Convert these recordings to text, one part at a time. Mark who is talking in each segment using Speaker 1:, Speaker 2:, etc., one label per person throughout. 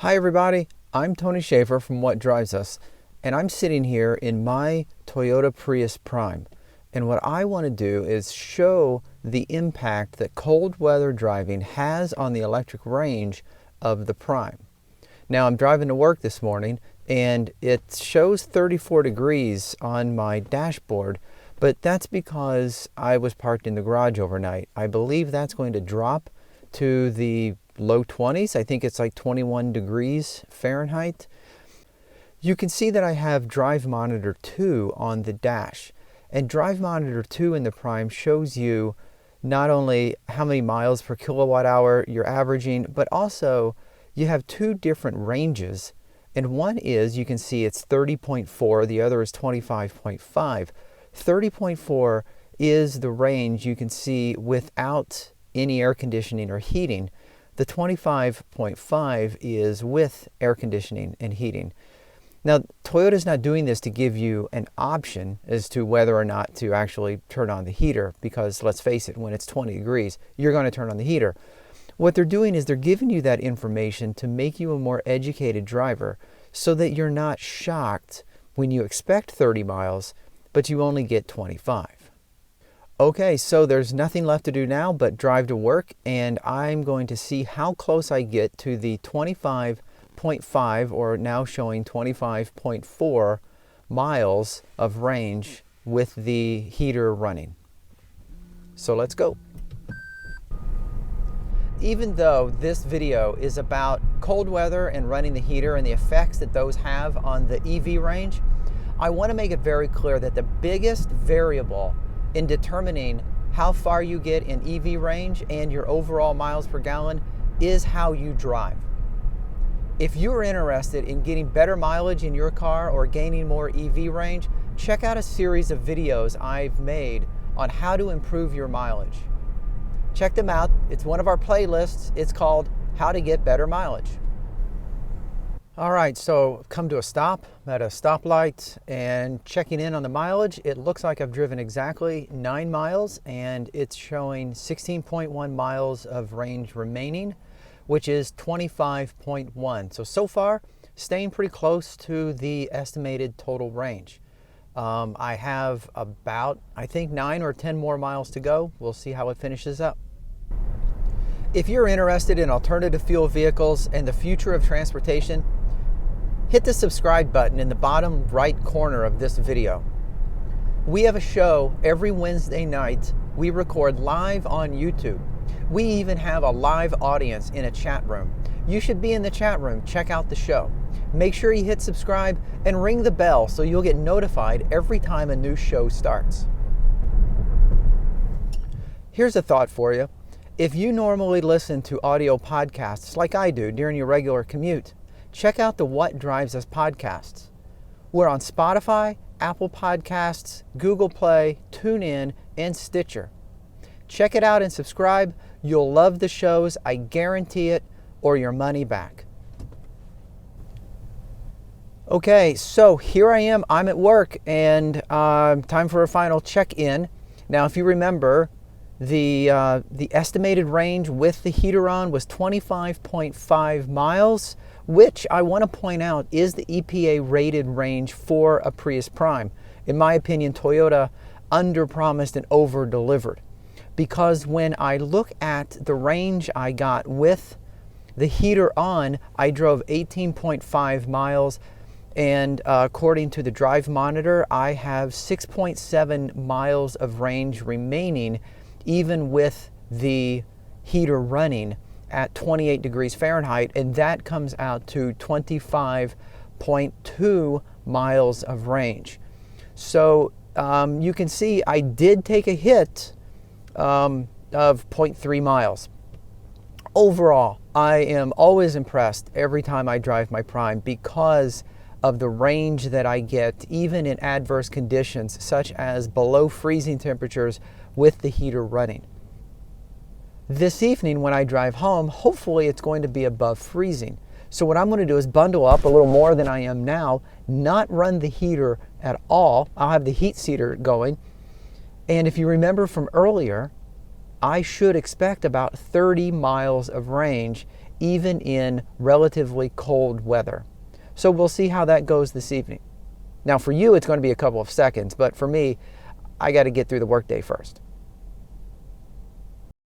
Speaker 1: Hi everybody, I'm Tony Schaefer from What Drives Us, and I'm sitting here in my Toyota Prius Prime. And what I want to do is show the impact that cold weather driving has on the electric range of the Prime. Now I'm driving to work this morning and it shows 34 degrees on my dashboard, but that's because I was parked in the garage overnight. I believe that's going to drop to the low 20s. I think it's like 21 degrees Fahrenheit. You can see that I have Drive Monitor 2 on the dash. And Drive Monitor 2 in the Prime shows you not only how many miles per kilowatt hour you're averaging, but also you have two different ranges. And one is, you can see it's 30.4, the other is 25.5. 30.4 is the range you can see without any air conditioning or heating. The 25.5 is with air conditioning and heating. Now, Toyota's not doing this to give you an option as to whether or not to actually turn on the heater, because let's face it, when it's 20 degrees, you're going to turn on the heater. What they're doing is they're giving you that information to make you a more educated driver so that you're not shocked when you expect 30 miles, but you only get 25. Okay, so there's nothing left to do now but drive to work, and I'm going to see how close I get to the 25.5, or now showing 25.4 miles of range with the heater running. So let's go. Even though this video is about cold weather and running the heater and the effects that those have on the EV range, I want to make it very clear that the biggest variable in determining how far you get in EV range and your overall miles per gallon is how you drive. If you're interested in getting better mileage in your car or gaining more EV range, check out a series of videos I've made on how to improve your mileage. Check them out. It's one of our playlists. It's called How to Get Better Mileage. All right, so come to a stop. I'm at a stoplight and checking in on the mileage. It looks like I've driven exactly 9 miles and it's showing 16.1 miles of range remaining, which is 25.1. So far, staying pretty close to the estimated total range. I have about, I think, 9 or 10 more miles to go. We'll see how it finishes up. If you're interested in alternative fuel vehicles and the future of transportation, hit the subscribe button in the bottom right corner of this video. We have a show every Wednesday night we record live on YouTube. We even have a live audience in a chat room. You should be in the chat room. Check out the show. Make sure you hit subscribe and ring the bell so you'll get notified every time a new show starts. Here's a thought for you. If you normally listen to audio podcasts like I do during your regular commute, check out the What Drives Us podcasts. We're on Spotify, Apple Podcasts, Google Play, TuneIn, and Stitcher. Check it out and subscribe. You'll love the shows, I guarantee it, or your money back. Okay, so here I am. I'm at work, and time for a final check-in. Now, if you remember, the estimated range with the heater on was 25.5 miles, which I want to point out is the EPA rated range for a Prius Prime. In my opinion, Toyota under-promised and over-delivered, because when I look at the range I got with the heater on, I drove 18.5 miles, and according to the Drive Monitor, I have 6.7 miles of range remaining, even with the heater running at 28 degrees Fahrenheit, and that comes out to 25.2 miles of range. So you can see I did take a hit of 0.3 miles. Overall, I am always impressed every time I drive my Prime because of the range that I get, even in adverse conditions, such as below freezing temperatures with the heater running. This evening when I drive home, hopefully it's going to be above freezing. So what I'm going to do is bundle up a little more than I am now, not run the heater at all. I'll have the heat seater going. And if you remember from earlier, I should expect about 30 miles of range even in relatively cold weather. So we'll see how that goes this evening. Now for you, it's going to be a couple of seconds, but for me, I got to get through the workday first.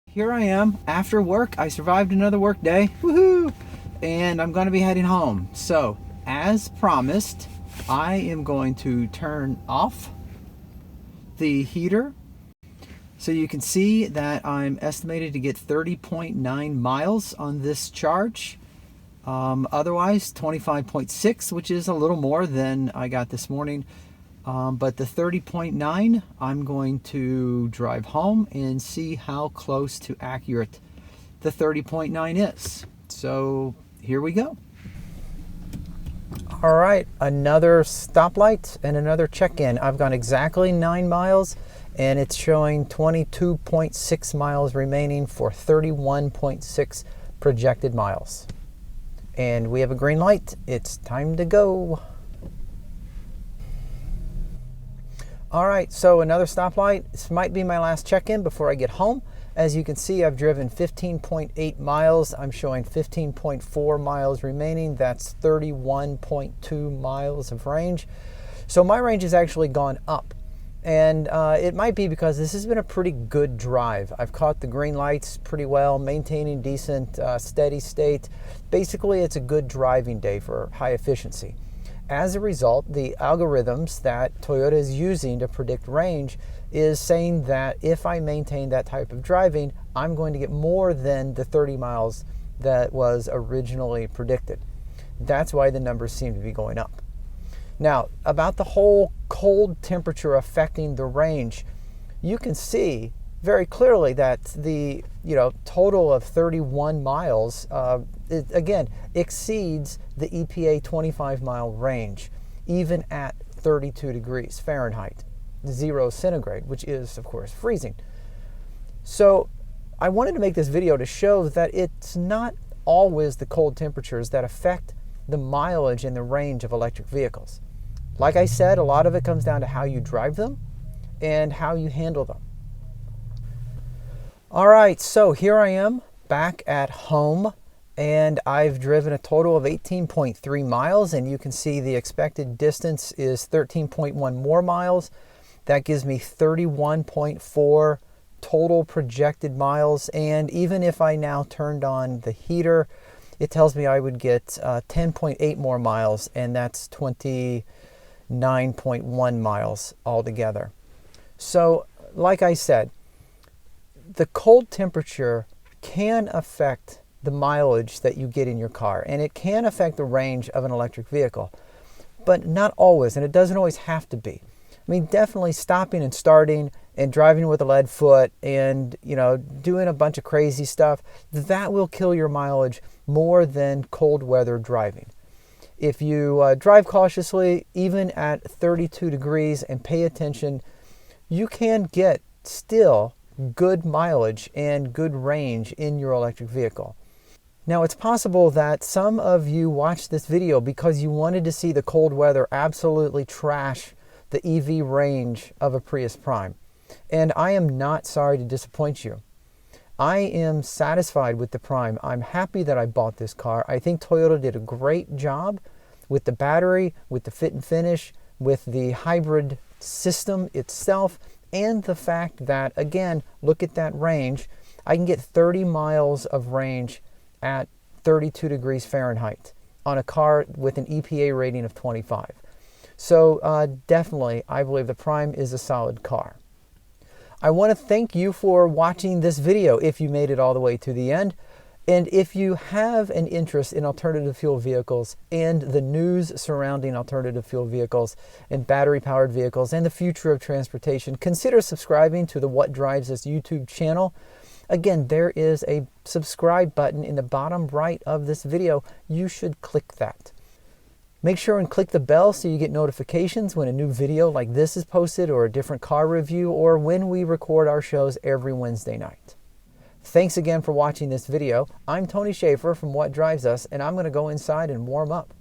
Speaker 1: Here I am after work. I survived another work day. Woohoo! And I'm going to be heading home. So, as promised, I am going to turn off the heater. So you can see that I'm estimated to get 30.9 miles on this charge. Otherwise, 25.6, which is a little more than I got this morning. But the 30.9, I'm going to drive home and see how close to accurate the 30.9 is. So here we go. All right, another stoplight and another check-in. I've gone exactly 9 miles and it's showing 22.6 miles remaining for 31.6 projected miles. And we have a green light. It's time to go. All right, so another stoplight. This might be my last check-in before I get home. As you can see, I've driven 15.8 miles. I'm showing 15.4 miles remaining. That's 31.2 miles of range. So my range has actually gone up. And it might be because this has been a pretty good drive. I've caught the green lights pretty well, maintaining decent steady state. Basically, it's a good driving day for high efficiency. As a result, the algorithms that Toyota is using to predict range is saying that if I maintain that type of driving, I'm going to get more than the 30 miles that was originally predicted. That's why the numbers seem to be going up. Now, about the whole cold temperature affecting the range, you can see very clearly that the total of 31 miles again exceeds the EPA 25-mile range, even at 32 degrees Fahrenheit, 0 centigrade, which is, of course, freezing. So I wanted to make this video to show that it's not always the cold temperatures that affect the mileage and the range of electric vehicles. Like I said, a lot of it comes down to how you drive them and how you handle them. All right, so here I am back at home, and I've driven a total of 18.3 miles, and you can see the expected distance is 13.1 more miles. That gives me 31.4 total projected miles, and even if I now turned on the heater, it tells me I would get 10.8 more miles, and that's 29.1 miles altogether. So, like I said, the cold temperature can affect the mileage that you get in your car, and it can affect the range of an electric vehicle, but not always, and it doesn't always have to be. I mean, definitely stopping and starting and driving with a lead foot and, doing a bunch of crazy stuff, that will kill your mileage more than cold weather driving. If you drive cautiously, even at 32 degrees, and pay attention, you can get still good mileage and good range in your electric vehicle. Now, it's possible that some of you watched this video because you wanted to see the cold weather absolutely trash the EV range of a Prius Prime. And I am not sorry to disappoint you. I am satisfied with the Prime. I'm happy that I bought this car. I think Toyota did a great job with the battery, with the fit and finish, with the hybrid system itself, and the fact that, again, look at that range. I can get 30 miles of range at 32 degrees Fahrenheit on a car with an EPA rating of 25. So definitely, I believe the Prime is a solid car. I want to thank you for watching this video if you made it all the way to the end. And if you have an interest in alternative fuel vehicles and the news surrounding alternative fuel vehicles and battery-powered vehicles and the future of transportation, consider subscribing to the What Drives Us YouTube channel. Again, there is a subscribe button in the bottom right of this video. You should click that. Make sure and click the bell so you get notifications when a new video like this is posted, or a different car review, or when we record our shows every Wednesday night. Thanks again for watching this video. I'm Tony Schaefer from What Drives Us, and I'm going to go inside and warm up.